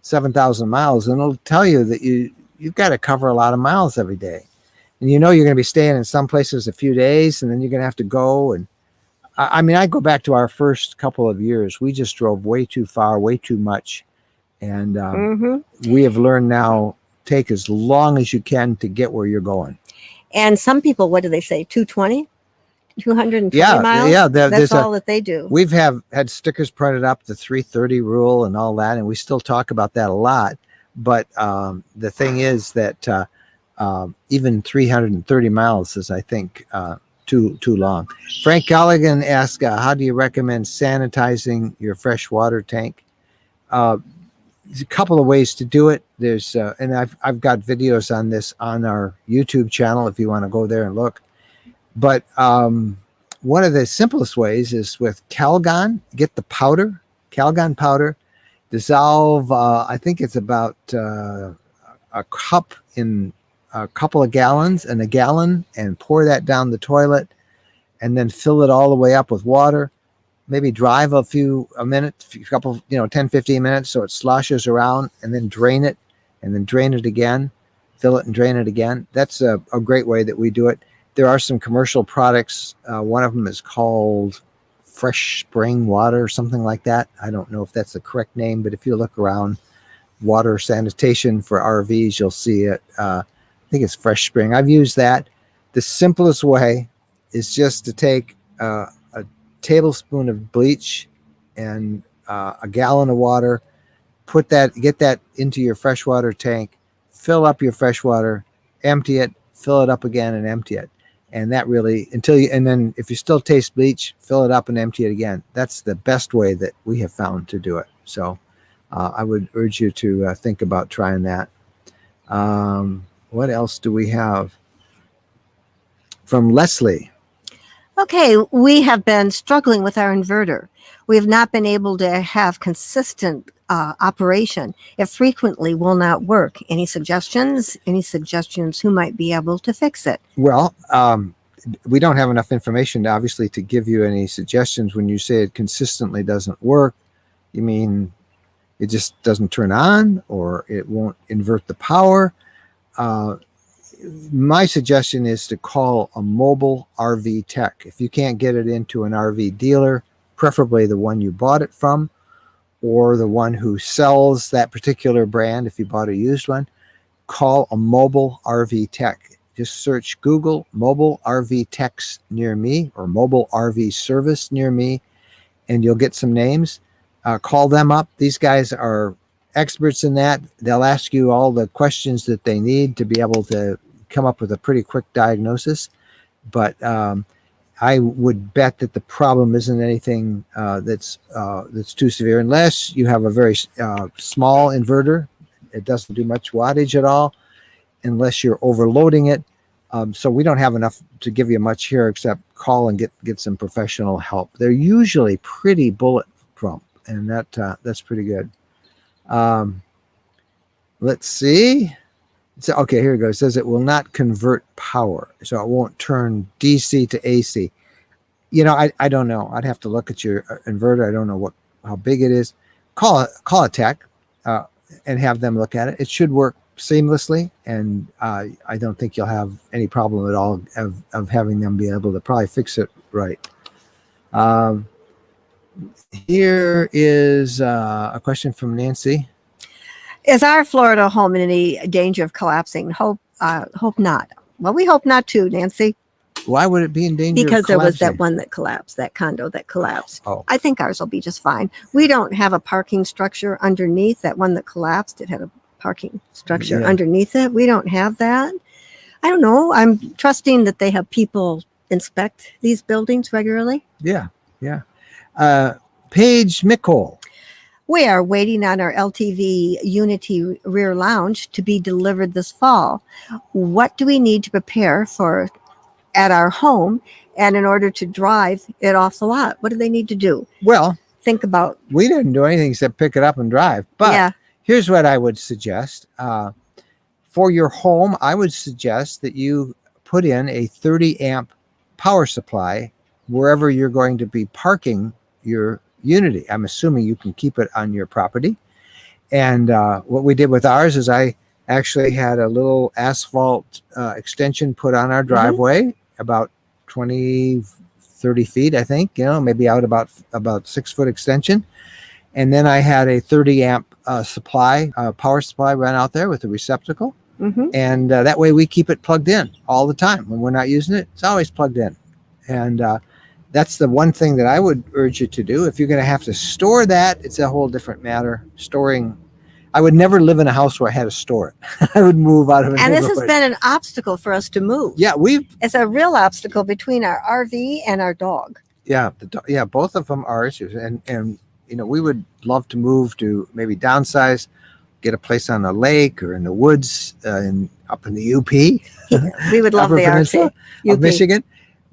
7,000 miles, and it'll tell you that you've got to cover a lot of miles every day. And you're going to be staying in some places a few days, and then you're going to have to go. And I mean, I go back to our first couple of years. We just drove way too far, way too much. And we have learned now, take as long as you can to get where you're going. And some people, what do they say? 220? 220 miles? Yeah. That's all that they do. We've had stickers printed up, the 330 rule and all that. And we still talk about that a lot. But the thing is that even 330 miles is, I think, too long. Frank Colligan asked, how do you recommend sanitizing your fresh water tank? There's a couple of ways to do it. There's and I've got videos on this on our YouTube channel if you want to go there and look. But one of the simplest ways is with Calgon. Get the powder, Calgon powder, dissolve. I think it's about a cup in a couple of gallons and a gallon, and pour that down the toilet, and then fill it all the way up with water. Maybe drive a minute, a couple, 10, 15 minutes, so it sloshes around, and then drain it, and then drain it again, fill it and drain it again. That's a great way that we do it. There are some commercial products. One of them is called Fresh Spring Water or something like that. I don't know if that's the correct name, but if you look around water sanitation for RVs, you'll see it. I think it's Fresh Spring. I've used that. The simplest way is just to take a tablespoon of bleach and a gallon of water, get that into your freshwater tank, fill up your freshwater, empty it, fill it up again and empty it. And that really, and then if you still taste bleach, fill it up and empty it again. That's the best way that we have found to do it. So I would urge you to think about trying that. What else do we have? From Leslie. Okay, we have been struggling with our inverter. We have not been able to have consistent operation. It frequently will not work. Any suggestions? Who might be able to fix it? Well, we don't have enough information, obviously, to give you any suggestions. When you say it consistently doesn't work, you mean it just doesn't turn on, or it won't invert the power? My suggestion is to call a mobile RV tech. If you can't get it into an RV dealer, preferably the one you bought it from, or the one who sells that particular brand, if you bought a used one, call a mobile RV tech. Just search Google mobile RV techs near me or mobile RV service near me, and you'll get some names. Call them up. These guys are experts in that. They'll ask you all the questions that they need to be able to come up with a pretty quick diagnosis. But I would bet that the problem isn't anything that's too severe, unless you have a very small inverter. It doesn't do much wattage at all, unless you're overloading it. So we don't have enough to give you much here, except call and get some professional help. They're usually pretty bulletproof, and that's pretty good. Let's see. So, okay, here it goes. It says it will not convert power, so it won't turn DC to AC. I don't know. I'd have to look at your inverter. I don't know how big it is. Call a tech and have them look at it. It should work seamlessly, and I don't think you'll have any problem at all of having them be able to probably fix it right. Here is a question from Nancy. Is our Florida home in any danger of collapsing? Hope not. Well, we hope not too, Nancy. Why would it be in danger? Because there was that one that collapsed, that condo that collapsed. Oh. I think ours will be just fine. We don't have a parking structure underneath. That one that collapsed, it had a parking structure underneath it. We don't have that. I don't know. I'm trusting that they have people inspect these buildings regularly. Yeah. Paige Mickle. We are waiting on our LTV Unity rear lounge to be delivered this fall. What do we need to prepare for at our home, and in order to drive it off the lot? What do they need to do? Well, think about. We didn't do anything except pick it up and drive. But here's what I would suggest. For your home, I would suggest that you put in a 30 amp power supply wherever you're going to be parking your Unity. I'm assuming you can keep it on your property. And what we did with ours is I actually had a little asphalt extension put on our driveway, about 20, 30 feet, I think, maybe out about 6 foot extension. And then I had a 30 amp power supply run out there with a receptacle. And that way we keep it plugged in all the time. When we're not using it, it's always plugged in. And that's the one thing that I would urge you to do. If you're going to have to store that, it's a whole different matter. Storing, I would never live in a house where I had to store it. I would move out of a And this has neighborhood. been an obstacle for us to move. Yeah, It's a real obstacle between our RV and our dog. both of them are issues. And we would love to move to maybe downsize, get a place on the lake or in the woods up in the UP. We would love Upper the Peninsula RV. of Michigan.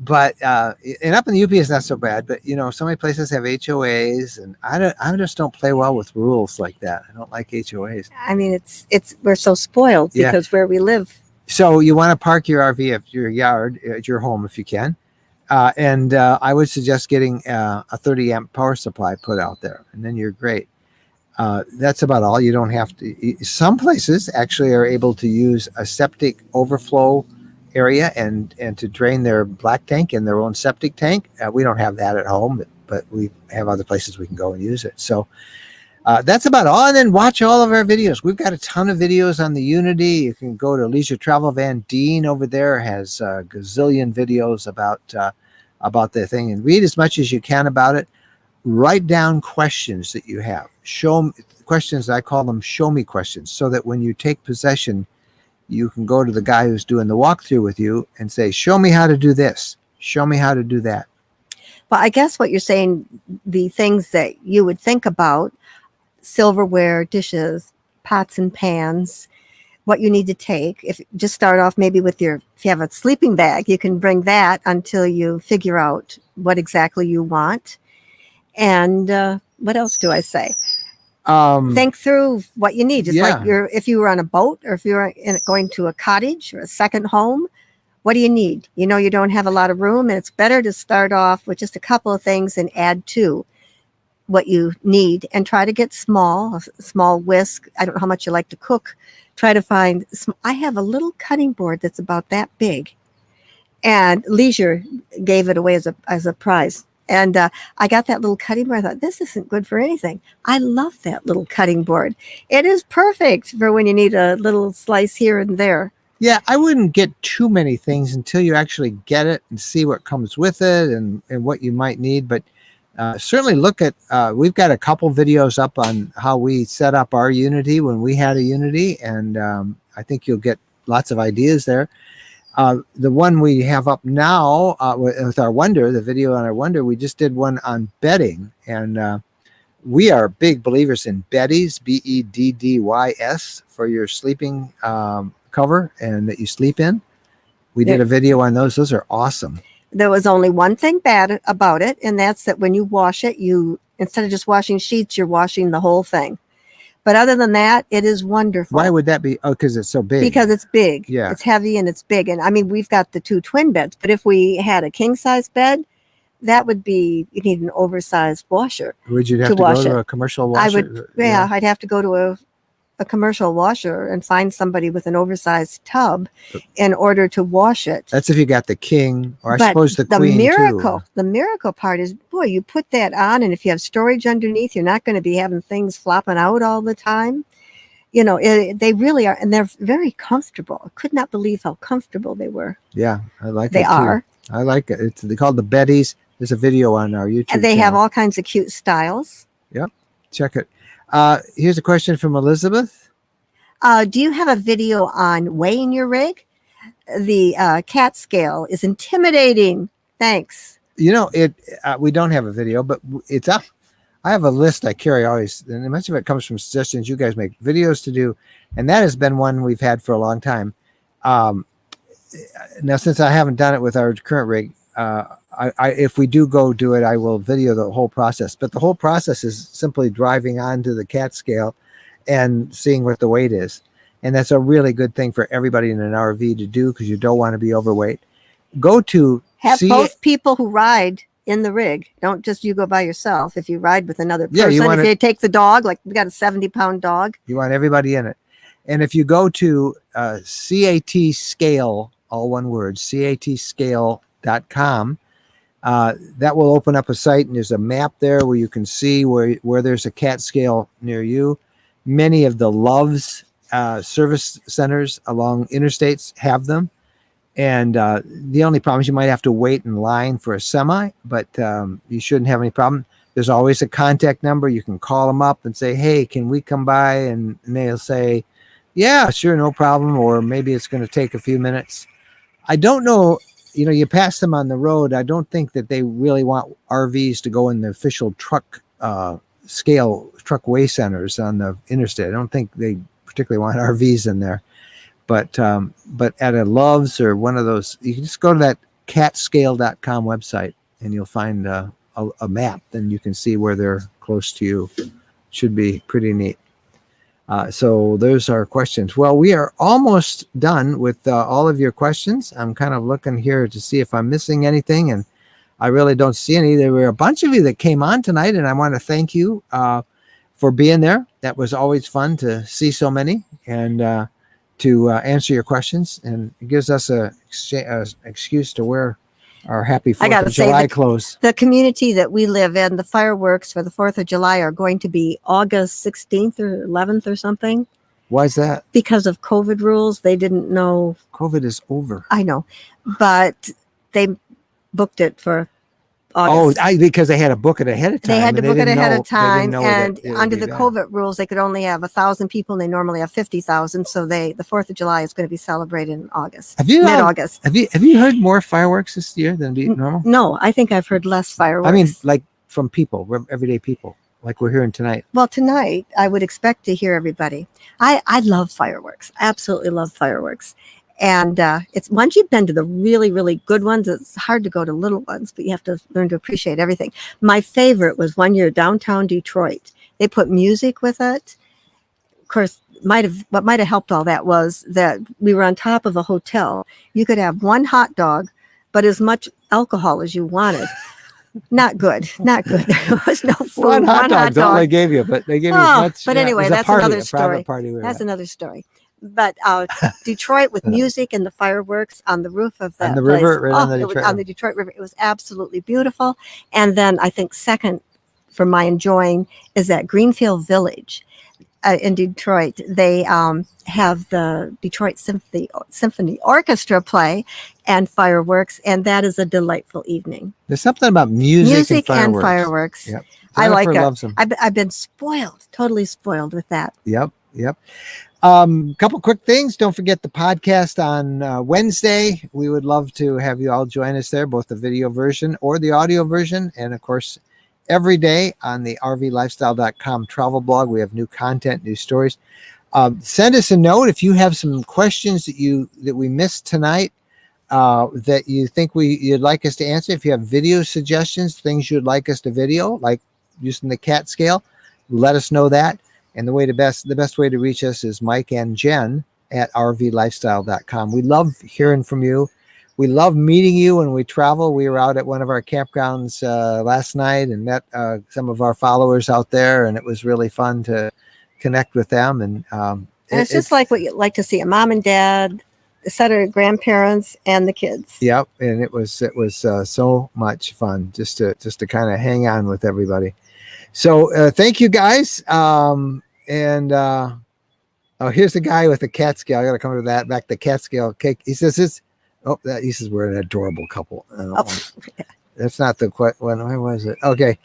But and up in the UP is not so bad. But so many places have HOAs, and I just don't play well with rules like that. I don't like HOAs. I mean, we're so spoiled because where we live. So you want to park your RV at your yard, at your home if you can. And I would suggest getting a 30 amp power supply put out there, and then you're great. That's about all. You don't have to. Some places actually are able to use a septic overflow area and to drain their black tank in their own septic tank. We don't have that at home, but we have other places we can go and use it. So that's about all. And then watch all of our videos. We've got a ton of videos on the Unity. You can go to Leisure Travel Van. Dean over there has a gazillion videos about the thing, and read as much as you can about it. Write down questions that you have. Show me questions. I call them show me questions, so that when you take possession, you can go to the guy who's doing the walkthrough with you and say, show me how to do this. Show me how to do that. Well, I guess what you're saying, the things that you would think about, silverware, dishes, pots and pans, what you need to take. Just start off maybe with if you have a sleeping bag, you can bring that until you figure out what exactly you want. And what else do I say? Think through what you need. Just like if you were on a boat, or if you're going to a cottage or a second home, what do you need? You don't have a lot of room, and it's better to start off with just a couple of things and add to what you need, and try to get a small whisk. I don't know how much you like to cook. Try to find. I have a little cutting board that's about that big, and Leisure gave it away as a prize. And I got that little cutting board. I thought, this isn't good for anything. I love that little cutting board. It is perfect for when you need a little slice here and there. Yeah, I wouldn't get too many things until you actually get it and see what comes with it and what you might need. But certainly look at, we've got a couple videos up on how we set up our Unity when we had a Unity. And I think you'll get lots of ideas there. The one we have up now with our Wonder, the video on our Wonder, we just did one on bedding, and we are big believers in beddies, BEDDYS, for your sleeping cover and that you sleep in. We did a video on those. Those are awesome. There was only one thing bad about it, and that's that when you wash it, instead of just washing sheets, you're washing the whole thing. But other than that, it is wonderful. Why would that be? Oh, because it's so big. Because it's big. Yeah. It's heavy and it's big. And I mean, we've got the 2 twin beds, but if we had a king size bed, that would be, you need an oversized washer. Would you have to go to a commercial washer? I'd have to go to a commercial washer and find somebody with an oversized tub in order to wash it. That's if you got the king, or I suppose the queen too. The miracle part is, boy, you put that on, and if you have storage underneath, you're not going to be having things flopping out all the time. They really are, and they're very comfortable. I could not believe how comfortable they were. Yeah, I like they it too. are. I like it. They're called the beddies. There's a video on our YouTube and they channel. have all kinds of cute styles. Yep, check it. Here's a question from Elizabeth. Do you have a video on weighing your rig? The cat scale is intimidating. Thanks. We don't have a video, but it's up. I have a list I carry always, and much of it comes from suggestions you guys make, videos to do, and that has been one we've had for a long time. Now, since I haven't done it with our current rig, if we do go do it, I will video the whole process. But the whole process is simply driving onto the cat scale and seeing what the weight is. And that's a really good thing for everybody in an RV to do, because you don't want to be overweight. Have both people who ride in the rig. Don't just you go by yourself. If you ride with another person, if you take the dog, like we got a 70-pound dog. You want everybody in it. And if you go to CAT Scale, all one word, catscale.com, that will open up a site, and there's a map there where you can see where there's a cat scale near you. Many of the Love's service centers along interstates have them. And the only problem is you might have to wait in line for a semi, but you shouldn't have any problem. There's always a contact number. You can call them up and say, hey, can we come by? And they'll say, yeah, sure, no problem. Or maybe it's going to take a few minutes. I don't know. You pass them on the road. I don't think that they really want RVs to go in the official truck truck weigh centers on the interstate. I don't think they particularly want RVs in there. But at a Love's or one of those, you can just go to that catscale.com website and you'll find a map. Then you can see where they're close to you. Should be pretty neat. So those are questions. Well, we are almost done with all of your questions. I'm kind of looking here to see if I'm missing anything, and I really don't see any. There were a bunch of you that came on tonight, and I want to thank you for being there. That was always fun to see so many and to answer your questions, and it gives us a excuse to wear our happy 4th of July clothes. The community that we live in, the fireworks for the 4th of July are going to be August 16th or 11th or something. Why is that? Because of COVID rules. They didn't know. COVID is over. I know, but they booked it for August. Because they had to book it ahead of time. They had to book it ahead of time, and under the COVID rules, they could only have 1,000 people, and they normally have 50,000. So the 4th of July is going to be celebrated in August, mid-August. Have you heard more fireworks this year than normal? No, I think I've heard less fireworks. I mean, like from people, everyday people, like we're hearing tonight. Well, tonight I would expect to hear everybody. I love fireworks. Absolutely love fireworks. And it's once you've been to the really, really good ones, it's hard to go to little ones, but you have to learn to appreciate everything. My favorite was one year downtown Detroit. They put music with it. Of course, what might have helped all that was that we were on top of a hotel. You could have one hot dog, but as much alcohol as you wanted. Not good. There was no food. One hot dog. All they gave you, but they gave you as much. But anyway, that's another story. That's another story. But Detroit with music and the fireworks on the roof of that on the place. river, right on the Detroit River. It was absolutely beautiful. And then I think second for my enjoying is that Greenfield Village in Detroit. They have the Detroit Symphony Orchestra play and fireworks, and that is a delightful evening. There's something about music and fireworks. Yep. I like it. I've been totally spoiled with that. Yep. Couple quick things. Don't forget the podcast on Wednesday. We would love to have you all join us there, both the video version or the audio version. And of course, every day on the rvlifestyle.com travel blog, we have new content, new stories. Send us a note if you have some questions that we missed tonight, that you think you'd like us to answer. If you have video suggestions, things you'd like us to video, like using the cat scale, let us know that. And the best way to reach us is Mike and Jen at rvlifestyle.com. We love hearing from you. We love meeting you when we travel. We were out at one of our campgrounds last night and met some of our followers out there, and it was really fun to connect with them. And it's just like what you like to see: a mom and dad, a set of grandparents, and the kids. Yep, and it was so much fun just to kind of hang on with everybody. So thank you guys. Here's the guy with the cat scale. I got to come to that. Back to the cat scale cake. He says he says we're an adorable couple. That's not the one. Where was it? Okay.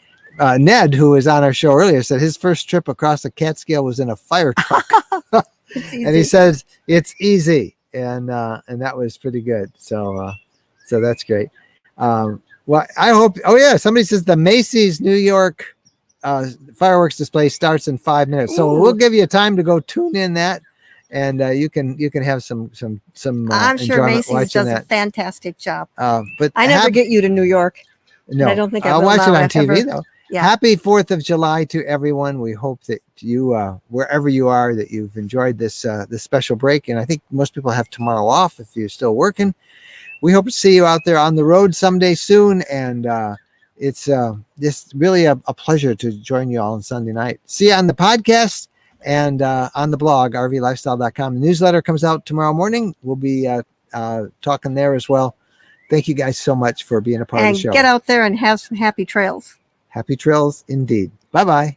Ned, who was on our show earlier, said his first trip across the cat scale was in a fire truck. And he says it's easy. And that was pretty good. So that's great. Well, I hope, somebody says the Macy's New York fireworks display starts in 5 minutes. So we'll give you time to go tune in that, and you can have some I'm sure Macy's does a fantastic job. But I never get you to New York. No, I don't think I'll watch it on TV though. Yeah. Happy 4th of July to everyone. We hope that you, wherever you are, that you've enjoyed this special break. And I think most people have tomorrow off if you're still working. We hope to see you out there on the road someday soon. And it's just really a pleasure to join you all on Sunday night. See you on the podcast. and on the blog, rvlifestyle.com. The newsletter comes out tomorrow morning. We'll be talking there as well. Thank you guys so much for being a part of the show. And get out there and have some happy trails. Happy trails indeed. Bye-bye.